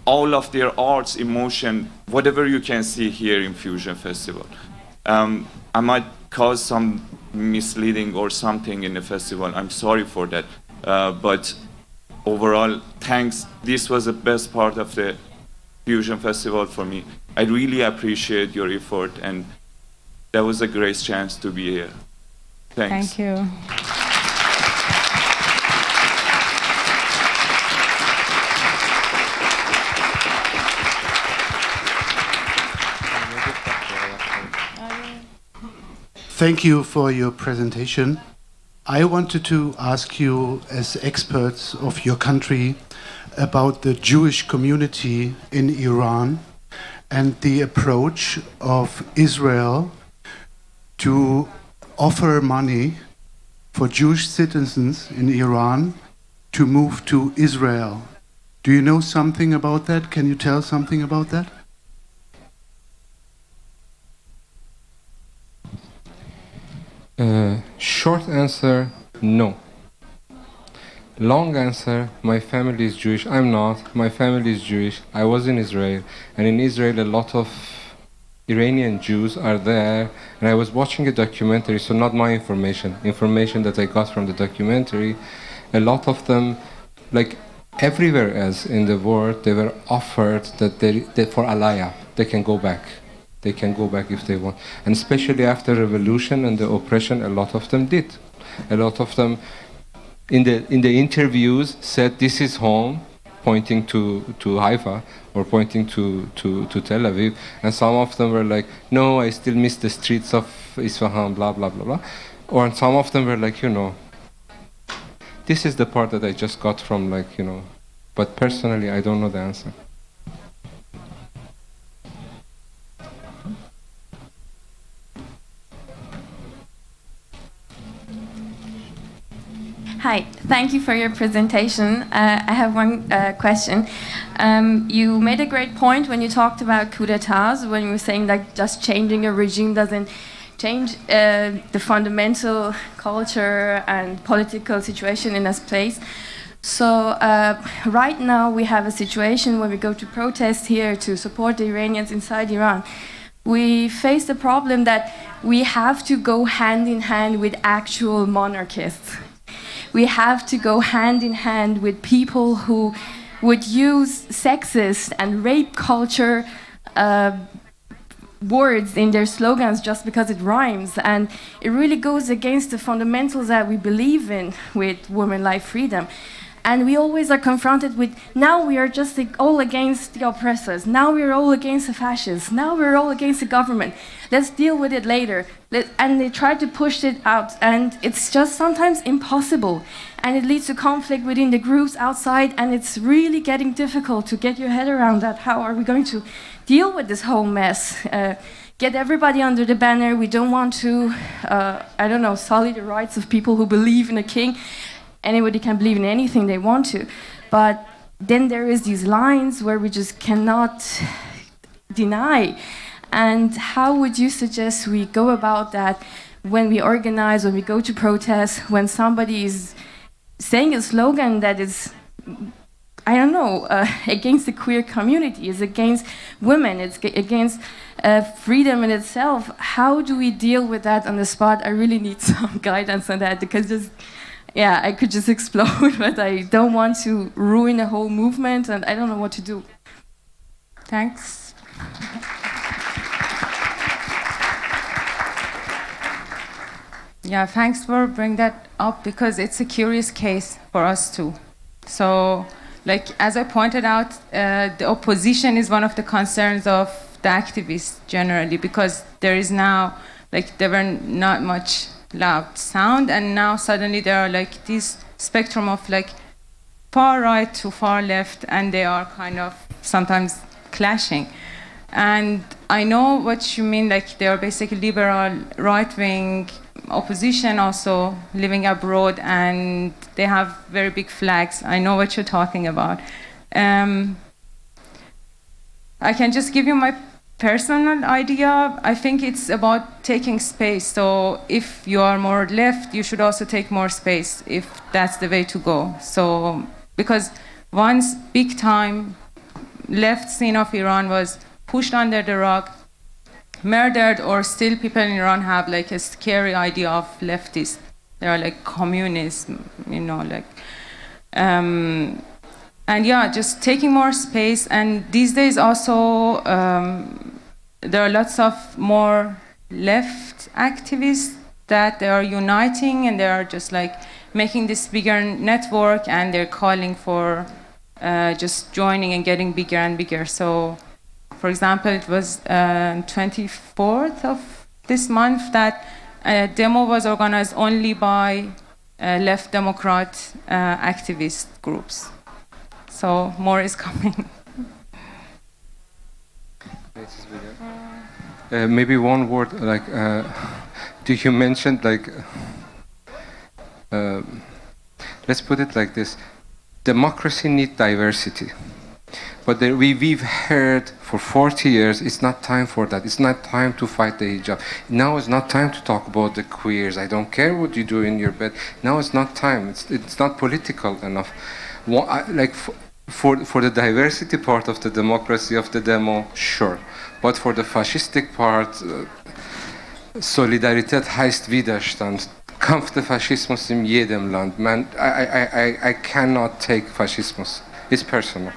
all of their arts, emotion, whatever you can see here in Fusion Festival. I might cause some misleading or something in the festival. I'm sorry for that, but overall, thanks. This was the best part of the Fusion Festival for me. I really appreciate your effort, and that was a great chance to be here. Thanks. Thank you. Thank you for your presentation. I wanted to ask you, as experts of your country, about the Jewish community in Iran and the approach of Israel to offer money for Jewish citizens in Iran to move to Israel Do you know something about that? Can you tell something about that? Short answer, no. Long answer, my family is Jewish. I'm not. My family is Jewish. I was in Israel, and in Israel a lot of Iranian Jews are there, and I was watching a documentary, so not my information that I got from the documentary. A lot of them, like everywhere else in the world, they were offered that they for aliyah, they can go back. They can go back if they want. And especially after revolution and the oppression, a lot of them did. A lot of them in the interviews said this is home, pointing to Haifa or pointing to Tel Aviv. And some of them were like, no, I still miss the streets of Isfahan, blah, blah, blah, blah. Or some of them were like, this is the part that I just got from but personally I don't know the answer. Hi, thank you for your presentation. I have one question. You made a great point when you talked about coup d'etats, when you were saying that just changing a regime doesn't change the fundamental culture and political situation in this place. So right now we have a situation when we go to protest here to support the Iranians inside Iran. We face the problem that we have to go hand in hand with actual monarchists. We have to go hand in hand with people who would use sexist and rape culture words in their slogans just because it rhymes. And it really goes against the fundamentals that we believe in with women, life, freedom. And we always are confronted with, now we are just all against the oppressors. Now we're all against the fascists. Now we're all against the government. Let's deal with it later. And they try to push it out. And it's just sometimes impossible. And it leads to conflict within the groups outside. And it's really getting difficult to get your head around that. How are we going to deal with this whole mess? Get everybody under the banner. We don't want to, sully the rights of people who believe in a king. Anybody can believe in anything they want to. But then there is these lines where we just cannot deny. And how would you suggest we go about that when we organize, when we go to protest, when somebody is saying a slogan that is, against the queer community, is against women, it's against freedom in itself? How do we deal with that on the spot? I really need some guidance on that, because I could just explode, but I don't want to ruin a whole movement, and I don't know what to do. Thanks. Yeah, thanks for bringing that up, because it's a curious case for us too. So, as I pointed out, the opposition is one of the concerns of the activists generally, because there is now, there were not much loud sound, and now suddenly there are this spectrum of far right to far left, and they are kind of sometimes clashing. And I know what you mean, they are basically liberal right-wing opposition also living abroad, and they have very big flags. I know what you're talking about. I can just give you my personal idea. I think it's about taking space. So if you are more left, you should also take more space, if that's the way to go. So, because once big time left scene of Iran was pushed under the rug, murdered, or still people in Iran have a scary idea of leftists. They are communists, and just taking more space. And these days also, there are lots of more left activists that they are uniting, and they are just making this bigger network, and they're calling for just joining and getting bigger and bigger. So, for example, it was 24th of this month that a demo was organized only by left Democrat activist groups. So more is coming. Maybe one word, you mentioned let's put it like this. democracy needs diversity. But we've heard for 40 years, it's not time for that. It's not time to fight the hijab. Now it's not time to talk about the queers. I don't care what you do in your bed. Now it's not time. It's not political enough. For the diversity part of the democracy of the demo, sure. But for the fascistic part, Solidarität heißt Widerstand. Kampf der Faschismus in jedem Land. Man, I cannot take Faschismus. It's personal.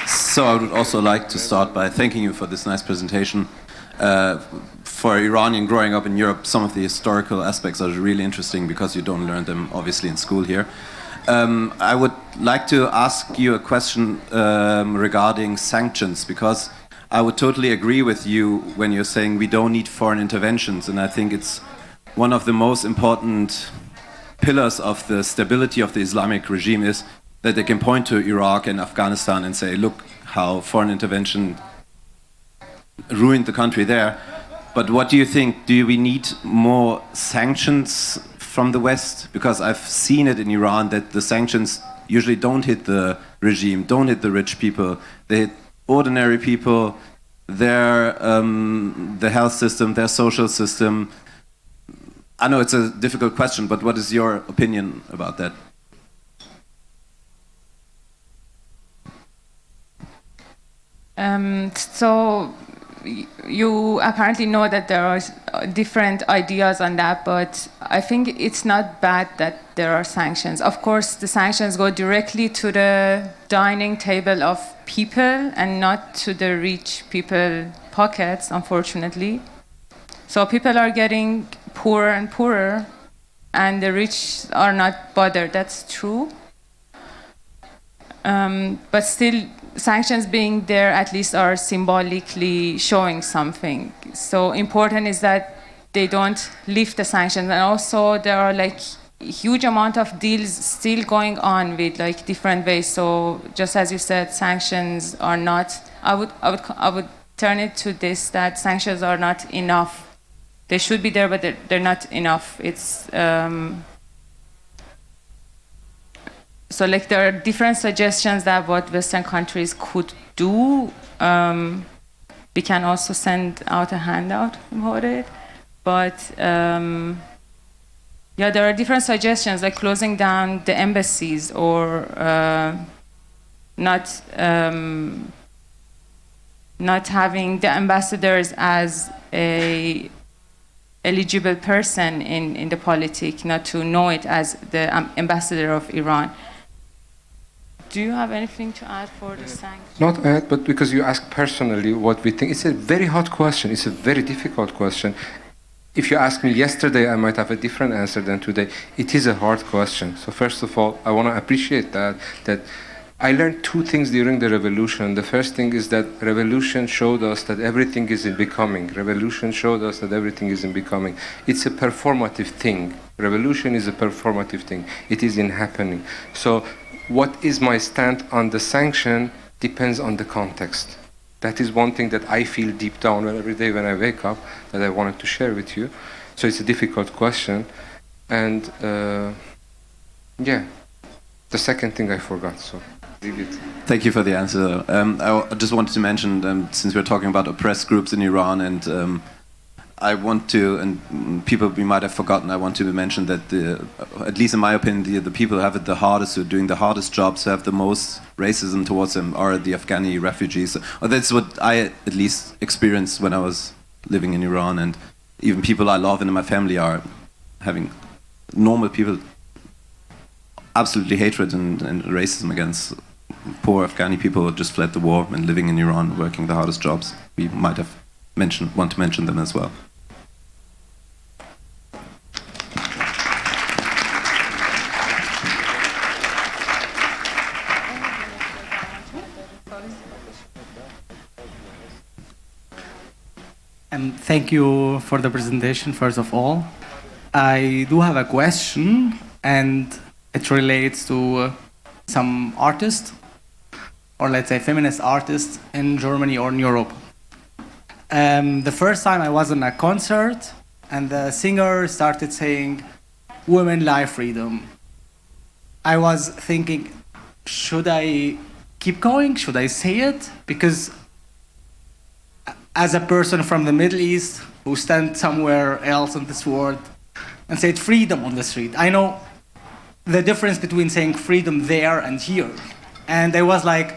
So I would also like to start by thanking you for this nice presentation. For Iranian growing up in Europe, some of the historical aspects are really interesting because you don't learn them obviously in school here. I would like to ask you a question regarding sanctions, because I would totally agree with you when you're saying we don't need foreign interventions, and I think it's one of the most important pillars of the stability of the Islamic regime is that they can point to Iraq and Afghanistan and say, look how foreign intervention ruined the country there. But what do you think? Do we need more sanctions from the West? Because I've seen it in Iran that the sanctions usually don't hit the regime, don't hit the rich people. They hit ordinary people, their health system, their social system. I know it's a difficult question, but what is your opinion about that? So you apparently know that there are different ideas on that, but I think it's not bad that there are sanctions. Of course, the sanctions go directly to the dining table of people and not to the rich people pockets, unfortunately. So people are getting poorer and poorer, and the rich are not bothered. That's true. But still, sanctions being there at least are symbolically showing something. So important is that they don't lift the sanctions, and also there are like huge amount of deals still going on with like different ways. So just as you said, sanctions are not. I would turn it to this, that sanctions are not enough. They should be there, but they're not enough. It's so like there are different suggestions that what Western countries could do. We can also send out a handout about it. But yeah, there are different suggestions like closing down the embassies or not having the ambassadors as a eligible person in the politics, not to know it as the ambassador of Iran. Do you have anything to add for the sanctions? Not add, but because you ask personally what we think. It's a very hard question. It's a very difficult question. If you asked me yesterday, I might have a different answer than today. It is a hard question. So first of all, I want to appreciate that I learned two things during the revolution. The first thing is that revolution showed us that everything is in becoming. Revolution showed us that everything is in becoming. It's a performative thing. Revolution is a performative thing. It is in happening. So what is my stand on the sanction depends on the context. That is one thing that I feel deep down every day when I wake up that I wanted to share with you. So it's a difficult question. And yeah, the second thing I forgot, so leave it. Thank you for the answer. I just wanted to mention, since we're talking about oppressed groups in Iran, and I want to, and people we might have forgotten, I want to mention that, at least in my opinion, the people who have it the hardest, who are doing the hardest jobs, who have the most racism towards them, are the Afghani refugees. Or that's what I at least experienced when I was living in Iran, and even people I love and in my family are having normal people absolutely hatred and racism against poor Afghani people who just fled the war and living in Iran, working the hardest jobs. We might have want to mention them as well. Thank you for the presentation, first of all. I do have a question, and it relates to some artists, or let's say feminist artists in Germany or in Europe. The first time I was in a concert, and the singer started saying, "Women, life, freedom." I was thinking, should I keep going? Should I say it? Because as a person from the Middle East who stands somewhere else in this world and said freedom on the street, I know the difference between saying freedom there and here. And I was like,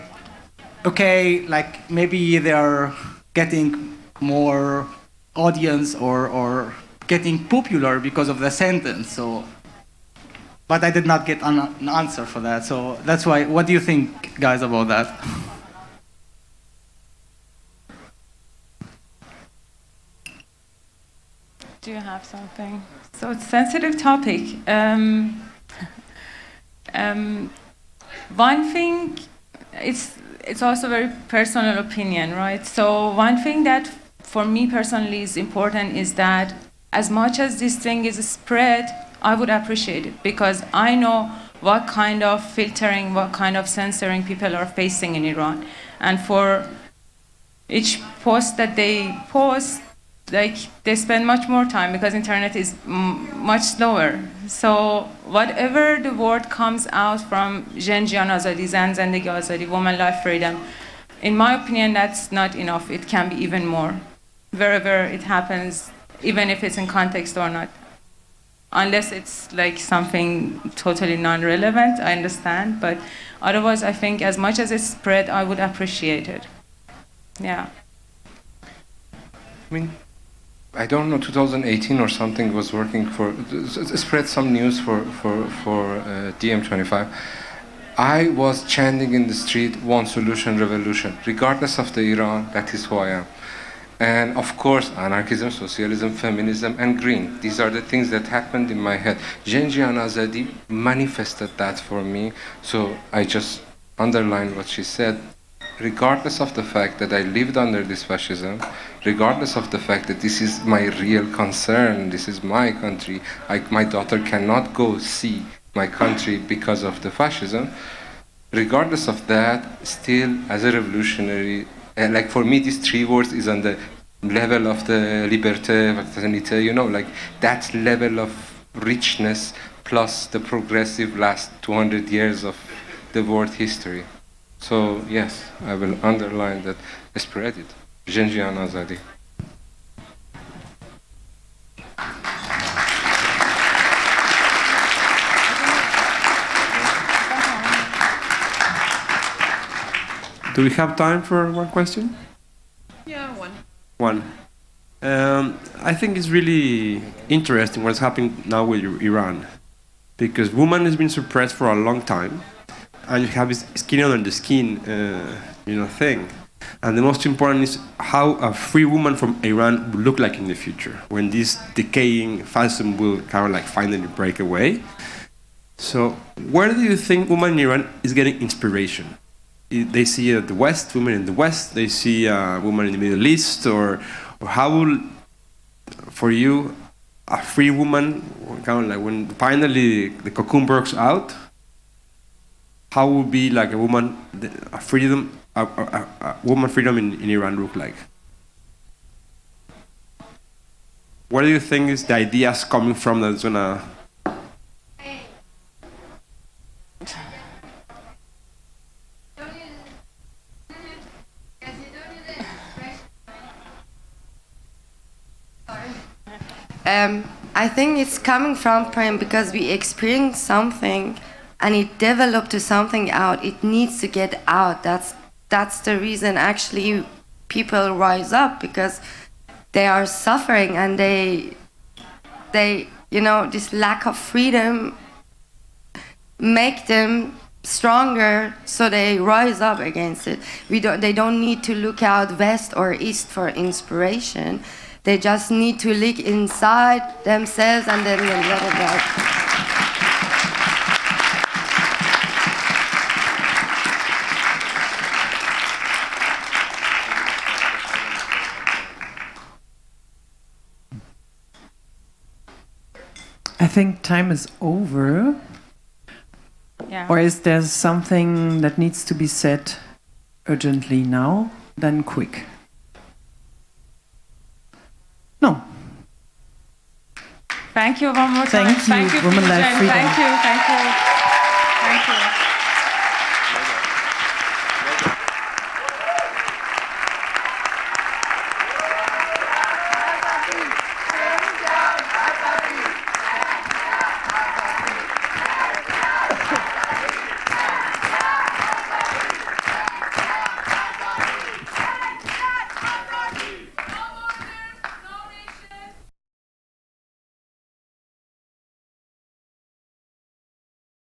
okay, like maybe they're getting more audience or getting popular because of the sentence. So, but I did not get an answer for that. So that's why, what do you think, guys, about that? Do you have something? So it's a sensitive topic. One thing, it's also very personal opinion, right? So one thing that for me personally is important is that as much as this thing is spread, I would appreciate it, because I know what kind of filtering, what kind of censoring people are facing in Iran. And for each post that they post, like they spend much more time because internet is much slower. So whatever the word comes out from Jin Jiyan Azadi, زندگی, Azadî, woman, life, freedom, in my opinion, that's not enough. It can be even more. Wherever it happens, even if it's in context or not. Unless it's like something totally non-relevant, I understand. But otherwise, I think as much as it's spread, I would appreciate it. Yeah. I mean, I don't know, 2018 or something was working for, spread some news for DM25. I was chanting in the street, one solution, revolution. Regardless of the Iran, that is who I am. And of course, anarchism, socialism, feminism, and green. These are the things that happened in my head. Jin Jiyan Azadi manifested that for me. So I just underlined what she said. Regardless of the fact that I lived under this fascism, regardless of the fact that this is my real concern, this is my country, my daughter cannot go see my country because of the fascism, regardless of that, still as a revolutionary, like for me these three words is on the level of the liberté, fraternité, you know, like that level of richness plus the progressive last 200 years of the world history. So yes, I will underline that, spread it. Jin Jiyan Azadi. Do we have time for one question? Yeah, one. One. I think it's really interesting what's happening now with Iran, because woman has been suppressed for a long time, and you have this skin under the skin, thing. And the most important is how a free woman from Iran will look like in the future, when this decaying fascism will kind of like finally break away. So, where do you think women in Iran is getting inspiration? They see the West, women in the West, they see women in the Middle East, or how will, for you, a free woman, kind of like when finally the cocoon breaks out, how would be like a woman, a freedom, a woman freedom in Iran look like? Where do you think is the ideas coming from that's gonna? I think it's coming from prem because we experienced something and it developed to something out. It needs to get out. That's the reason actually people rise up, because they are suffering and they this lack of freedom make them stronger, so they rise up against it. They don't need to look out west or east for inspiration. They just need to look inside themselves and then let it out. I think time is over. Yeah. Or is there something that needs to be said urgently now, then quick? Thank you one more time. Thank you, Women Life Freedom. Thank you.